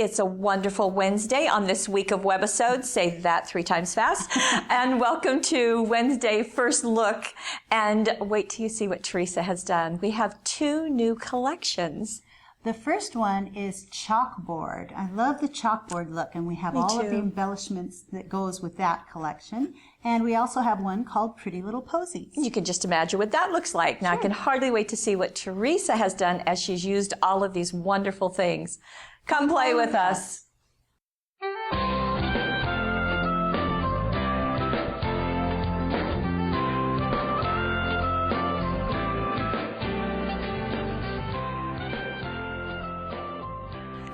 It's a wonderful Wednesday on this week of Webisodes. Say that 3 times fast. And welcome to Wednesday First Look. And wait till you see what Teresa has done. We have 2 new collections. The first one is Chalkboard. I love the Chalkboard look, and we have all of the embellishments that goes with that collection. And we also have one called Pretty Little Posies. You can just imagine what that looks like. Now, I can hardly wait to see what Teresa has done as she's used all of these wonderful things. Come play with us.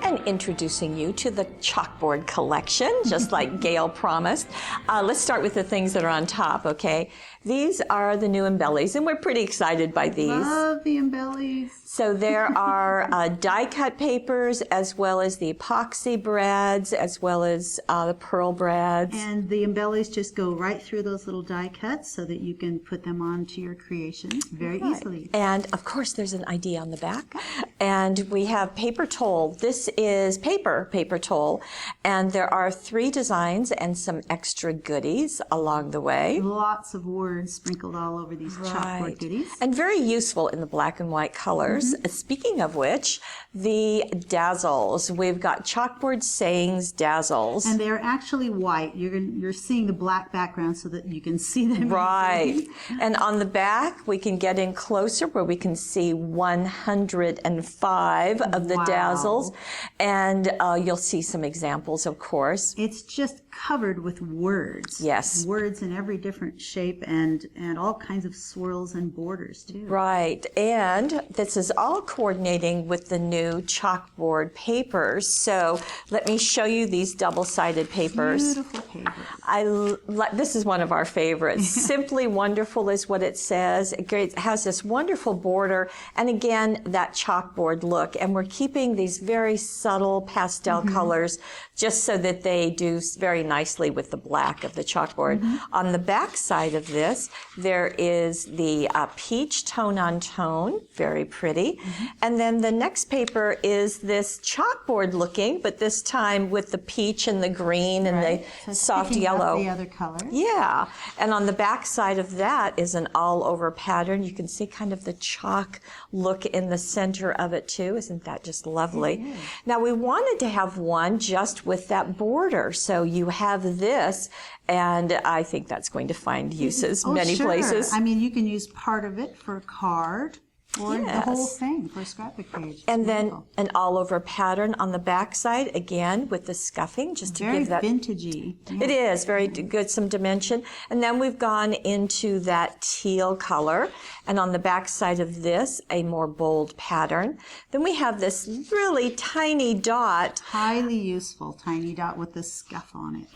And introducing you to the Chalkboard collection, just like Gail promised. Let's start with the things that are on top, okay? These are the new Embellies, and we're pretty excited by these. Love the Embellies. So there are die-cut papers, as well as the epoxy brads, as well as the pearl brads. And the Embellies just go right through those little die cuts so that you can put them onto your creations very easily. And of course, there's an ID on the back. And we have paper toll. This is paper toll. And there are 3 designs and some extra goodies along the way. Lots of words sprinkled all over these Chalkboard goodies. And very useful in the black and white colors. Speaking of which, the Dazzles. We've got Chalkboard sayings Dazzles. And they're actually white. You're seeing the black background so that you can see them. Right. And on the back, we can get in closer where we can see 105 of the Dazzles. And you'll see some examples, of course. It's just covered with words. Yes. Words in every different shape and all kinds of swirls and borders, too. Right. And this is all coordinating with the new Chalkboard papers. So let me show you these double-sided papers. Beautiful papers. This is one of our favorites. Simply Wonderful is what it says. It has this wonderful border, and again, that Chalkboard look. And we're keeping these very subtle pastel colors just so that they do very nicely with the black of the Chalkboard. On the back side of this, there is the peach tone-on-tone, very pretty. And then the next paper is this Chalkboard looking, but this time with the peach and the green and the soft yellow. The other color. Yeah. And on the back side of that is an all-over pattern. You can see kind of the chalk look in the center of it too. Isn't that just lovely? Now we wanted to have one just with that border. So you have this, and I think that's going to find uses many places. I mean, you can use part of it for a card or the whole thing for a scrapbook page. And then an all-over pattern on the back side, again, with the scuffing, just to give that... Very vintagey. Yeah. It is, very good, some dimension. And then we've gone into that teal color. And on the back side of this, a more bold pattern. Then we have this really tiny dot. Highly useful tiny dot with the scuff on it.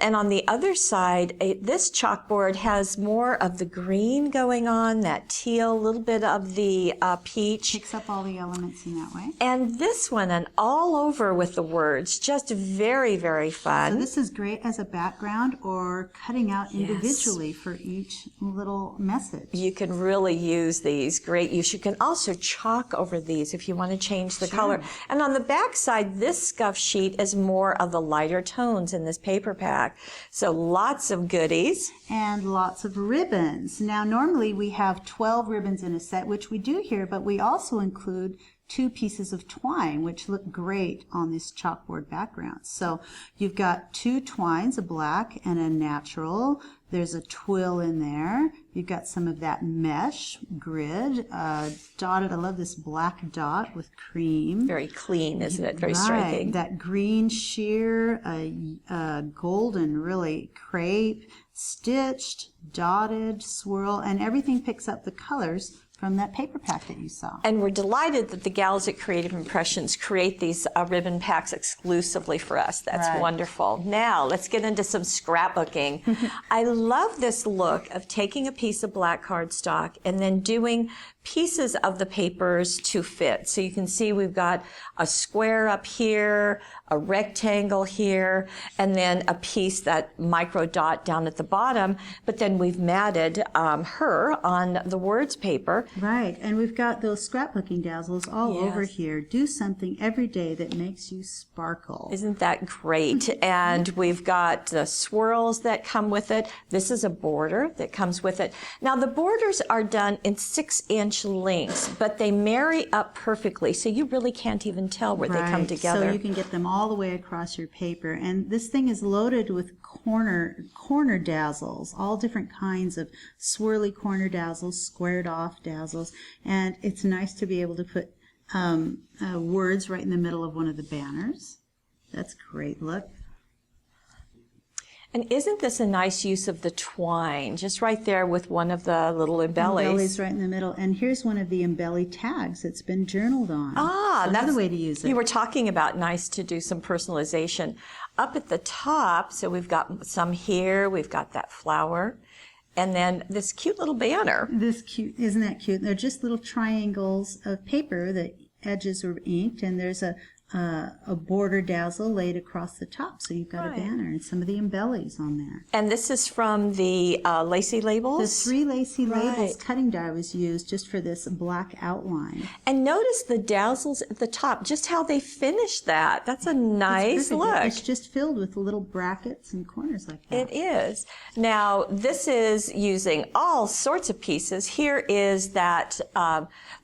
And on the other side, this Chalkboard has more of the green going on, that teal, a little bit of the peach. Picks up all the elements in that way. And this one, and all over with the words, just very, very fun. So this is great as a background or cutting out individually for each little message. You can really use these. Great use. You can also chalk over these if you want to change the color. And on the back side, this scuff sheet is more of the lighter tones in this paper pack. So lots of goodies. And lots of ribbons. Now, normally we have 12 ribbons in a set, which we do here, but we also include 2 pieces of twine, which look great on this Chalkboard background. So you've got 2 twines, a black and a natural. There's a twill in there. You've got some of that mesh grid dotted. I love this black dot with cream. Very clean, isn't it? Very striking. That green sheer, golden, really, crepe, stitched, dotted, swirl, and everything picks up the colors from that paper pack that you saw. And we're delighted that the gals at Creative Impressions create these ribbon packs exclusively for us. That's wonderful. Now, let's get into some scrapbooking. I love this look of taking a piece of black cardstock and then doing pieces of the papers to fit. So you can see we've got a square up here, a rectangle here, and then a piece, that micro dot down at the bottom, but then we've matted her on the words paper. Right, and we've got those scrapbooking dazzles all over Yes. here. Do something every day that makes you sparkle. Isn't that great? And we've got the swirls that come with it. This is a border that comes with it. Now the borders are done in 6-inch lengths, but they marry up perfectly, so you really can't even tell where they come Right, together. so you can get them all the way across your paper. And this thing is loaded with corner dazzles, all different kinds of swirly corner dazzles, squared off dazzles. And it's nice to be able to put words right in the middle of one of the banners. That's great. Look. And isn't this a nice use of the twine, just right there with one of the little embellies? Embellies right in the middle. And here's one of the embelly tags that's been journaled on. Ah, so that's another way to use it. You were talking about nice to do some personalization. Up at the top, so we've got some here, we've got that flower, and then this cute little banner. This cute, isn't that cute? They're just little triangles of paper. The edges are inked, and there's a border dazzle laid across the top. So you've got Right. a banner and some of the embellies on there. And this is from the lacy labels. The 3 lacy labels Right. cutting die was used just for this black outline. And notice the dazzles at the top, just how they finished that. That's a nice It's perfect. look. It's just filled with little brackets and corners like that. It is. Now, this is using all sorts of pieces. Here is that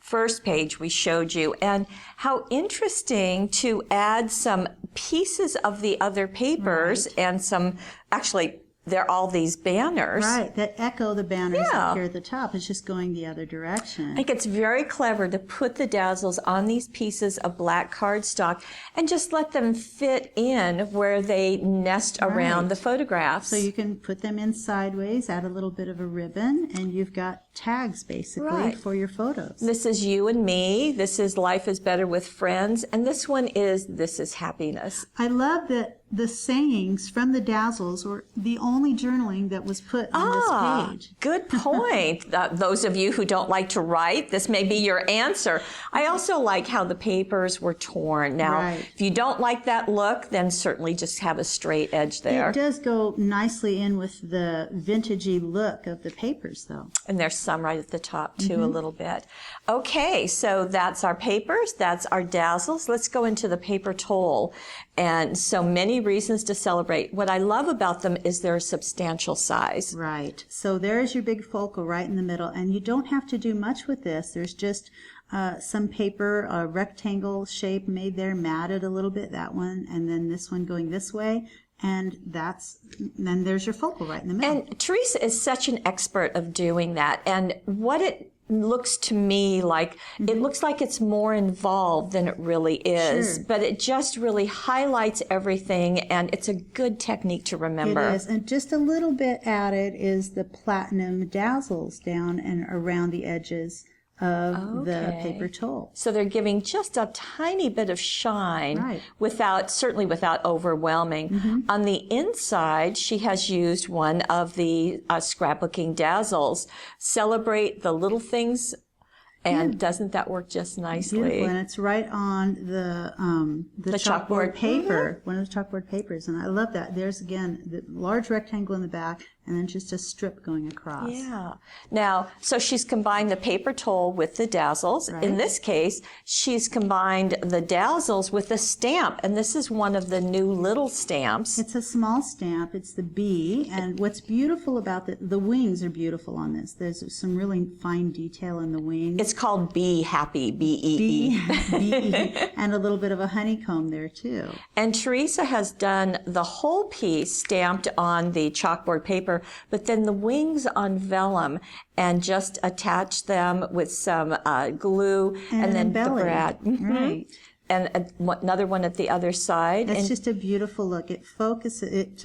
first page we showed you, and how interesting to add some pieces of the other papers and some, actually, they're all these banners. Right, that echo the banners Yeah. up here at the top. It's just going the other direction. I think it's very clever to put the dazzles on these pieces of black cardstock and just let them fit in where they nest around Right. the photographs. So you can put them in sideways, add a little bit of a ribbon, and you've got tags basically Right. for your photos. This is you and me. This is life is better with friends. And this one is this is happiness. I love that the sayings from the dazzles were the only journaling that was put on this page. Good point. Those of you who don't like to write, this may be your answer. I also like how the papers were torn. Now, Right. if you don't like that look, then certainly just have a straight edge there. It does go nicely in with the vintagey look of the papers, though. And there's some right at the top, too, a little bit. Okay, so that's our papers. That's our dazzles. Let's go into the paper towel. And so many reasons to celebrate. What I love about them is they're a substantial size. Right. So there's your big focal right in the middle. And you don't have to do much with this. There's just some paper, a rectangle shape made there, matted a little bit, that one. And then this one going this way. And then there's your focal right in the middle. And Teresa is such an expert of doing that. And what it looks to me like, it looks like it's more involved than it really is. Sure. But it just really highlights everything, and it's a good technique to remember. It is. And just a little bit added is the platinum dazzles down and around the edges of the Okay. paper towel. So they're giving just a tiny bit of shine Right. certainly without overwhelming. On the inside, she has used one of the scrapbooking dazzles. Celebrate the little things. And doesn't that work just nicely? Beautiful, and it's right on the chalkboard. chalkboard paper, one of the chalkboard papers, and I love that. There's again the large rectangle in the back, and then just a strip going across. Yeah. Now, so she's combined the paper towel with the dazzles. Right. In this case, she's combined the dazzles with a stamp, and this is one of the new little stamps. It's a small stamp. It's the bee, and what's beautiful about the wings are beautiful on this. There's some really fine detail in the wings. It's called Be Happy, B-E-E. Bee, and a little bit of a honeycomb there too. And Teresa has done the whole piece stamped on the chalkboard paper, but then the wings on vellum, and just attached them with some glue, and then the embellied. brad. Right. And another one at the other side. It's and just a beautiful look. It focuses,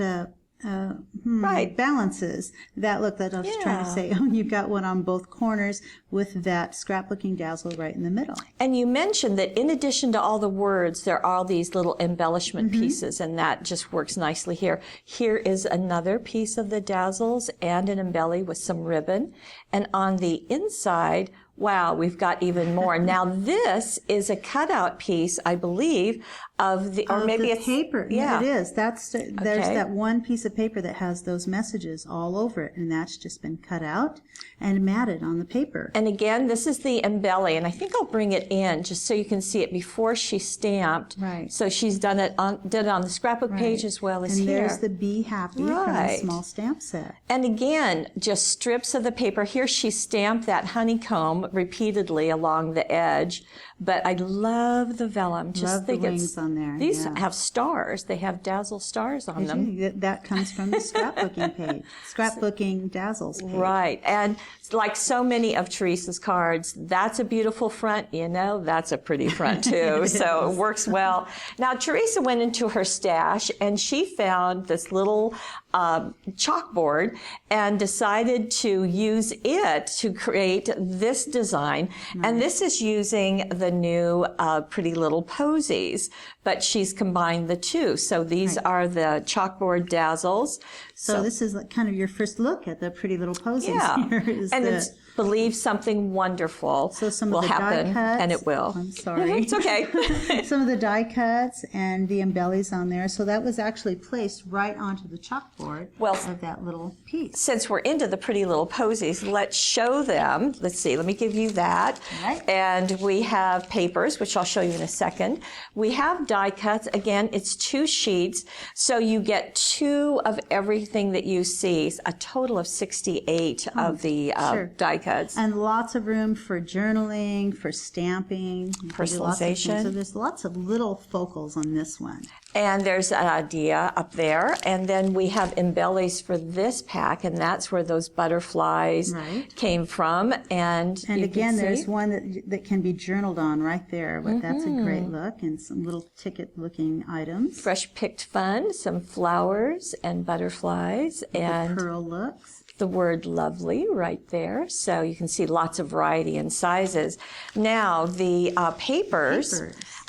Right. balances that look that I was trying to Yeah. say. You've got one on both corners with that scrapbooking dazzle right in the middle. And you mentioned that in addition to all the words, there are all these little embellishment pieces, and that just works nicely here. Here is another piece of the dazzles and an embelly with some ribbon. And on the inside, wow, we've got even more. Now this is a cutout piece, I believe, of the, or Of maybe the it's paper. Yeah, It is. There's Okay. that one piece of paper that has those messages all over it, and that's just been cut out and matted on the paper. And again, this is the Embellie, and I think I'll bring it in just so you can see it before she stamped. Right. So she's did it on the scrapbook page as well as and here. there's the Be Happy from the Right. small stamp set. And again, just strips of the paper. Here she stamped that honeycomb repeatedly along the edge. But I love the vellum. Just Love the think wings on there, These yeah. have stars. They have Dazzle stars on them. That comes from the scrapbooking page. Scrapbooking Dazzles page. Right. And like so many of Teresa's cards, that's a beautiful front. You know, that's a pretty front too. So it works well. Now, Teresa went into her stash and she found this little chalkboard and decided to use it to create this design. And this is using the new Pretty Little Posies, but she's combined the two. So these are the chalkboard Dazzles. So this is like kind of your first look at the Pretty Little Posies. Yeah, Here is and the, it's believe something wonderful so some will of the happen, die cuts, and it will. I'm sorry. It's okay. Some of the die cuts and the embellies on there. So that was actually placed right onto the chalkboard of that little piece. Since we're into the Pretty Little Posies, let's show them. Let's see, let me give you that. Right. And we have papers, which I'll show you in a second. We have die cuts. Again, it's 2 sheets, so you get 2 of everything that you see, a total of 68 of the die cuts. And lots of room for journaling, for stamping. Personalization. So there's lots of little focals on this one. And there's an idea up there. And then we have Embellies for this pack, and that's where those butterflies came from. And again, there's one that can be journaled on right there. But that's a great look, and some little ticket-looking items. Fresh picked fun, some flowers and butterflies, and the pearl looks. The word lovely right there. So you can see lots of variety in sizes. Now the papers.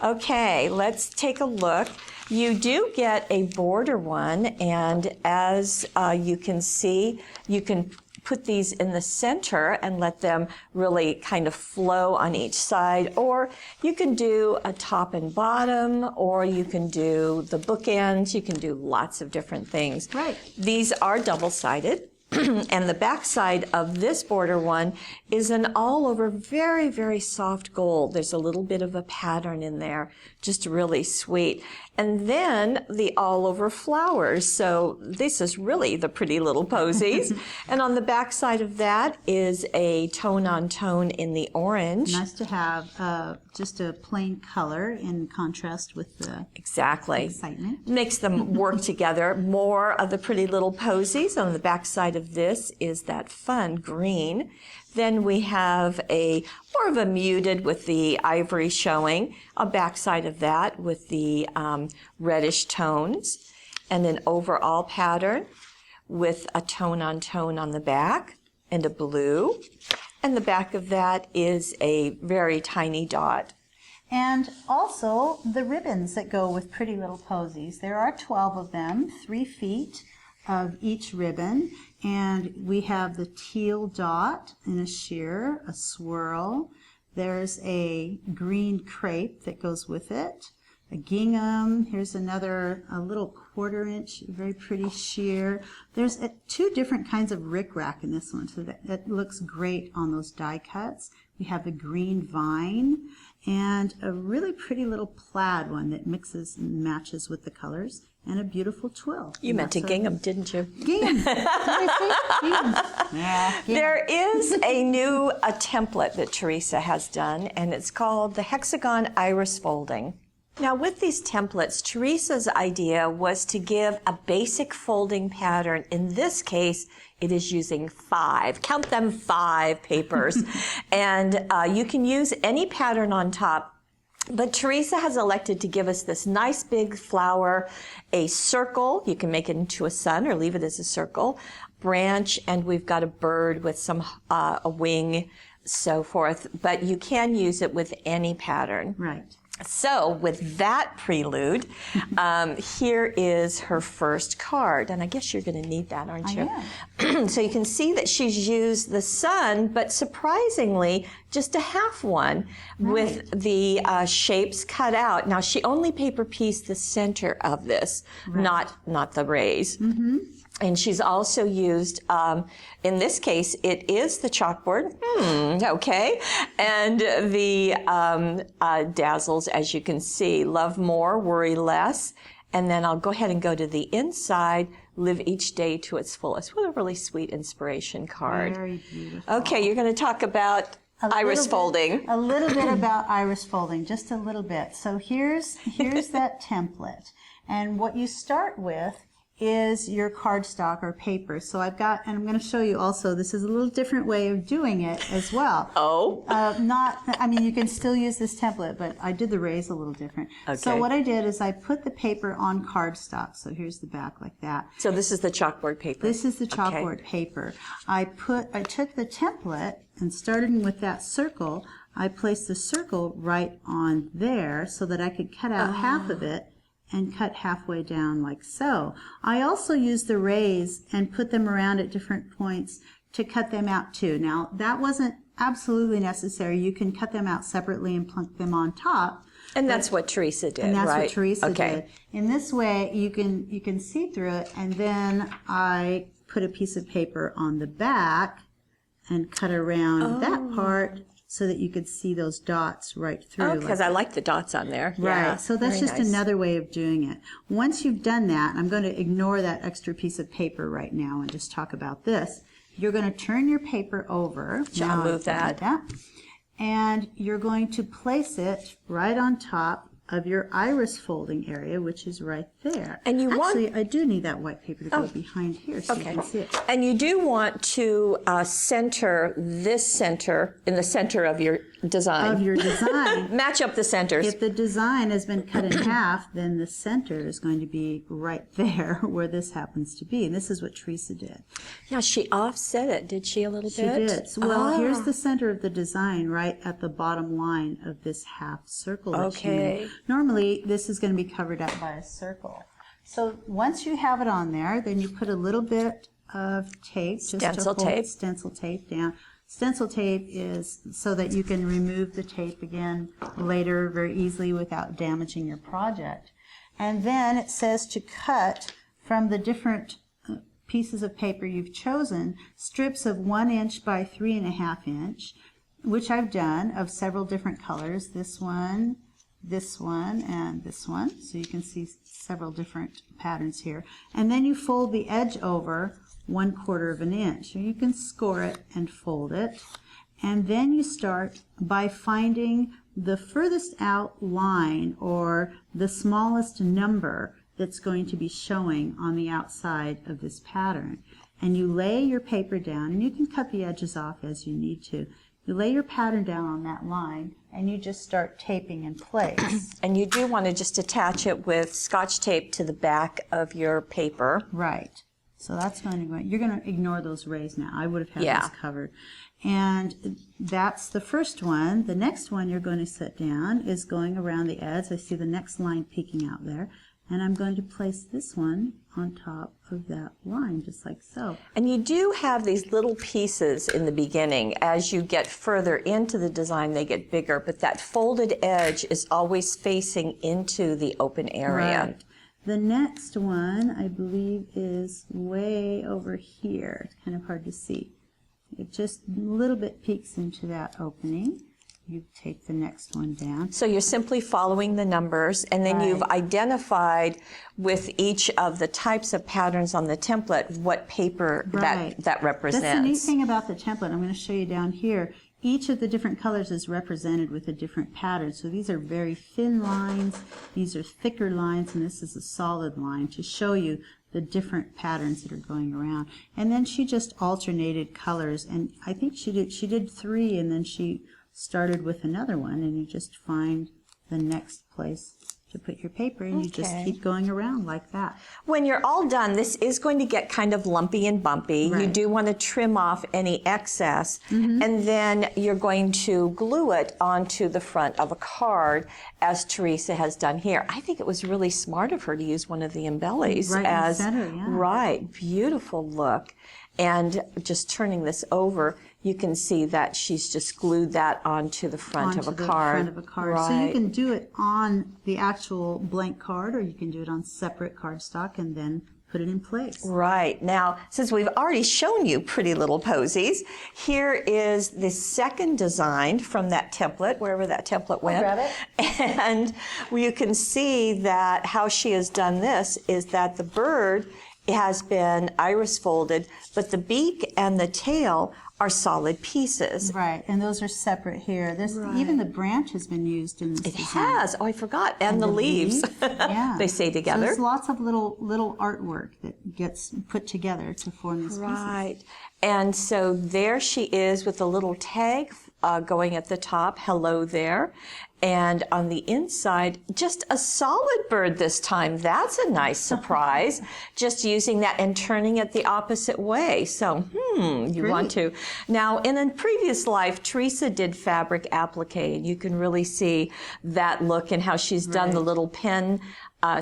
Okay, let's take a look. You do get a border one, and as you can see, you can put these in the center and let them really kind of flow on each side, or you can do a top and bottom, or you can do the bookends. You can do lots of different things. Right. These are double-sided. And the back side of this border one is an all over very, very soft gold. There's a little bit of a pattern in there, just really sweet. And then the all over flowers. So this is really the Pretty Little Posies. And on the back side of that is a tone on tone in the orange. Nice to have just a plain color in contrast with the excitement. Makes them work together. More of the Pretty Little Posies. On the back side of this is that fun green. Then we have a more of a muted with the ivory showing, a backside of that with the reddish tones, and an overall pattern with a tone on the back and a blue. And the back of that is a very tiny dot. And also the ribbons that go with Pretty Little Posies. There are 12 of them, 3 feet of each ribbon, and we have the teal dot in a sheer, a swirl. There's a green crepe that goes with it, a gingham. Here's another, a little 1/4 inch, very pretty sheer. There's 2 different kinds of rickrack in this one, so that looks great on those die cuts. We have the green vine and a really pretty little plaid one that mixes and matches with the colors, and a beautiful twill. You meant a gingham, didn't you? Gingham. Did I say gingham? Yeah, gingham. There is a template that Teresa has done, and it's called the Hexagon Iris Folding. Now with these templates, Teresa's idea was to give a basic folding pattern. In this case, it is using 5, count them 5 papers. And you can use any pattern on top. But Teresa has elected to give us this nice big flower, a circle. You can make it into a sun or leave it as a circle, branch, and we've got a bird with some a wing, so forth. But you can use it with any pattern. Right. So with that prelude, here is her first card. And I guess you're going to need that, aren't you? I am. So you can see that she's used the sun, but surprisingly, just a half one with the shapes cut out. Now she only paper pieced the center of this, not the rays. And she's also used, in this case, it is the chalkboard, okay, and the Dazzles, as you can see, love more, worry less. And then I'll go ahead and go to the inside, live each day to its fullest. What a really sweet inspiration card. Very beautiful. Okay, you're going to talk about iris folding. A little bit about iris folding, just a little bit. So here's that template. And what you start with is your cardstock or paper. So I've got, and I'm going to show you also, this is a little different way of doing it as well. Oh. I mean, you can still use this template, but I did the rays a little different. Okay. So what I did is I put the paper on cardstock. So here's the back like that. So this is the chalkboard paper. This is the chalkboard paper. I took the template and starting with that circle, I placed the circle right on there so that I could cut out half of it and cut halfway down like so. I also used the rays and put them around at different points to cut them out too. Now that wasn't absolutely necessary. You can cut them out separately and plunk them on top. And that's what Teresa did, right? And that's what Teresa did. In this way, you can see through it, and then I put a piece of paper on the back and cut around that part so that you could see those dots right through. Oh, because I like the dots on there. Right. Yeah, so that's just another way of doing it. Once you've done that, I'm going to ignore that extra piece of paper right now and just talk about this. You're going to turn your paper over. I'll move that. And you're going to place it right on top of your iris folding area, which is right there. And you Actually, I do need that white paper to go behind here so you can see it. And you do want to center this center in the center of your design. Of your design. Match up the centers. If the design has been cut in half, then the center is going to be right there where this happens to be. And this is what Teresa did. Yeah, she offset it, did she, a little She bit? did. Well, here's the center of the design right at the bottom line of this half circle that you made. Normally, this is going to be covered up by a circle. So once you have it on there, then you put a little bit of tape, just stencil to hold tape. Stencil tape down. Stencil tape is so that you can remove the tape again later very easily without damaging your project. And then it says to cut from the different pieces of paper you've chosen strips of 1 inch by 3.5 inch, which I've done of several different colors. This one, and this one. So you can see several different patterns here. And then you fold the edge over 1/4 of an inch. So you can score it and fold it. And then you start by finding the furthest out line or the smallest number that's going to be showing on the outside of this pattern. And you lay your paper down, and you can cut the edges off as you need to. You lay your pattern down on that line, and you just start taping in place. And you do want to just attach it with Scotch tape to the back of your paper. Right. So that's going to go. You're going to ignore those rays now. I would have had this covered. And that's the first one. The next one you're going to set down is going around the edge. I see the next line peeking out there. And I'm going to place this one on top of that line, just like so. And you do have these little pieces in the beginning. As you get further into the design, they get bigger, but that folded edge is always facing into the open area. Right. The next one, I believe, is way over here. It's kind of hard to see. It just a little bit peeks into that opening. You take the next one down. So you're simply following the numbers, and then you've identified with each of the types of patterns on the template what paper that represents. That's the neat thing about the template. I'm going to show you down here. Each of the different colors is represented with a different pattern. So these are very thin lines, these are thicker lines, and this is a solid line to show you the different patterns that are going around. And then she just alternated colors, and I think she did 3, and then she started with another one, and you just find the next place to put your paper, and you just keep going around like that. When you're all done, this is going to get kind of lumpy and bumpy. Right. You do want to trim off any excess, and then you're going to glue it onto the front of a card, as Teresa has done here. I think it was really smart of her to use one of the Embellies as in the center, right, beautiful look. And just turning this over, you can see that she's just glued that onto the front of a card. Front of a card. Right. So you can do it on the actual blank card, or you can do it on separate cardstock and then put it in place. Right. Now, since we've already shown you Pretty Little Posies, here is the second design from that template, wherever that template went. Grab it. And you can see that how she has done this is that the bird has been iris folded, but the beak and the tail are solid pieces. Right, and those are separate here. There's even the branch has been used in this It design. has. Oh, I forgot. And the leaves. Yeah. They stay So together. there's lots of little artwork that gets put together to form these pieces. Right. And so there she is with a little tag going at the top, hello there. And on the inside, just a solid bird this time. That's a nice surprise. Just using that and turning it the opposite way. So, you want to. Now, in a previous life, Teresa did fabric applique, and you can really see that look and how she's done the little pen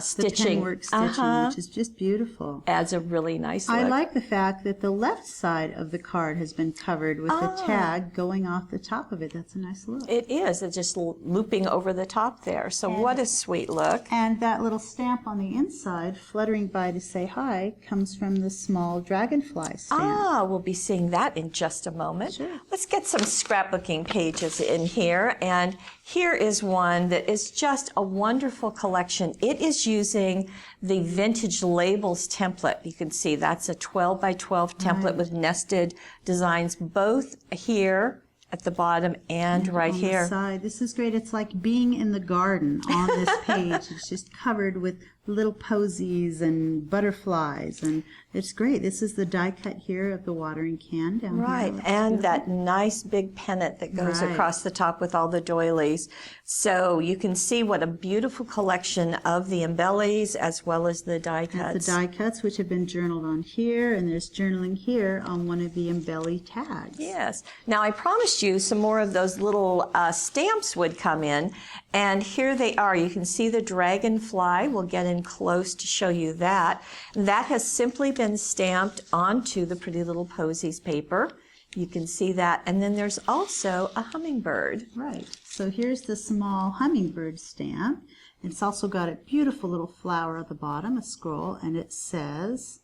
stitching. The penwork stitching, which is just beautiful. Adds a really nice look. I like the fact that the left side of the card has been covered with the tag going off the top of it. That's a nice look. It is. It's just looping over the top there. So what a sweet look. And that little stamp on the inside, fluttering by to say hi, comes from the small dragonfly stamp. We'll be seeing that in just a moment. Sure. Let's get some scrapbooking pages in here. And here is one that is just a wonderful collection. It is using the Vintage Labels template. You can see that's a 12 by 12 template with nested designs both here at the bottom and right on here. The side. This is great. It's like being in the garden on this page. It's just covered with little posies and butterflies, and it's great. This is the die cut here of the watering can down Right, here. and that nice big pennant that goes across the top with all the doilies. So you can see what a beautiful collection of the Embellies as well as the die cuts. The die cuts, which have been journaled on here, and there's journaling here on one of the Embelly tags. Yes. Now I promised you some more of those little stamps would come in, and here they are. You can see the dragonfly. We'll get in close to show you that. That has simply been stamped onto the Pretty Little Posies paper. You can see that. And then there's also a hummingbird. Right. So here's the small hummingbird stamp. It's also got a beautiful little flower at the bottom, a scroll, and it says,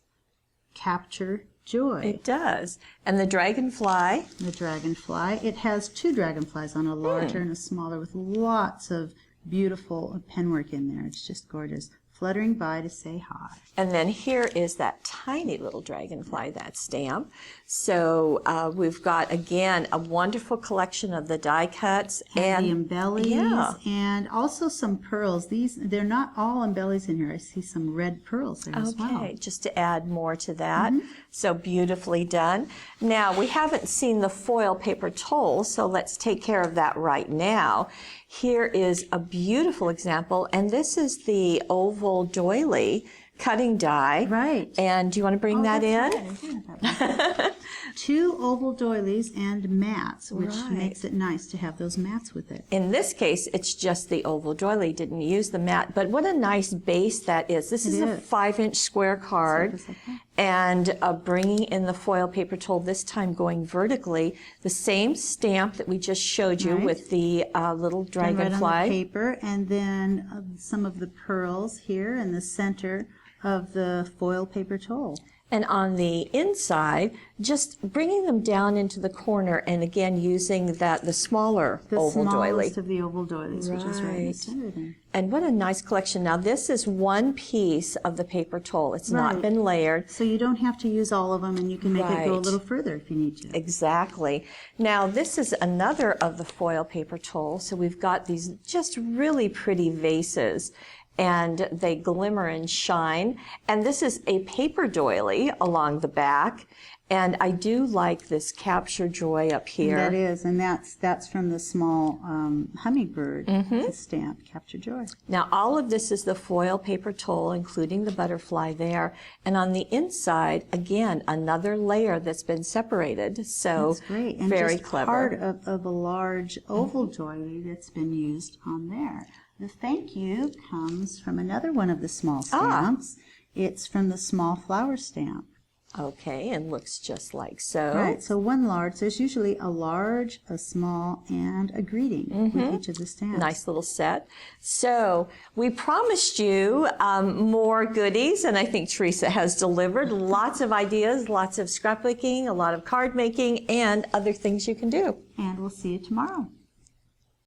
"Capture Joy." It does. And the dragonfly. The dragonfly. It has two dragonflies on, a larger and a smaller, with lots of beautiful penwork in there. It's just gorgeous. Fluttering by to say hi. And then here is that tiny little dragonfly, that stamp. So we've got, again, a wonderful collection of the die cuts. And the Embellies. Yeah. And also some pearls. They're not all Embellies in here. I see some red pearls there as well. Okay, just to add more to that. So beautifully done. Now, we haven't seen the foil paper toll, so let's take care of that right now. Here is a beautiful example, and this is the oval doily cutting die. Right. And do you want to bring that in? Right. I do have that. Two oval doilies and mats, which makes it nice to have those mats with it. In this case, it's just the oval doily, didn't use the mat, but what a nice base that is. This is a 5-inch square card, and bringing in the foil paper toll, this time going vertically, the same stamp that we just showed you with the little dragonfly. Right on the paper, and then some of the pearls here in the center of the foil paper toll. And on the inside, just bringing them down into the corner, and again using the smaller oval doily. The smallest of the oval doilies, which is right in the center there. And what a nice collection. Now this is one piece of the paper toll. It's not been layered. So you don't have to use all of them, and you can make it go a little further if you need to. Exactly. Now this is another of the foil paper toll. So we've got these just really pretty vases, and they glimmer and shine. And this is a paper doily along the back. And I do like this Capture Joy up here. That is, and that's from the small hummingbird stamp, Capture Joy. Now all of this is the foil paper toll, including the butterfly there. And on the inside, again, another layer that's been separated. So That's great. And very just clever. part of a large oval doily that's been used on there. The thank you comes from another one of the small stamps. It's from the small flower stamp. Okay, and looks just like so. Right, so one large, there's usually a large, a small, and a greeting with each of the stamps. Nice little set. So we promised you more goodies, and I think Teresa has delivered. Lots of ideas, lots of scrapbooking, a lot of card making, and other things you can do. And we'll see you tomorrow.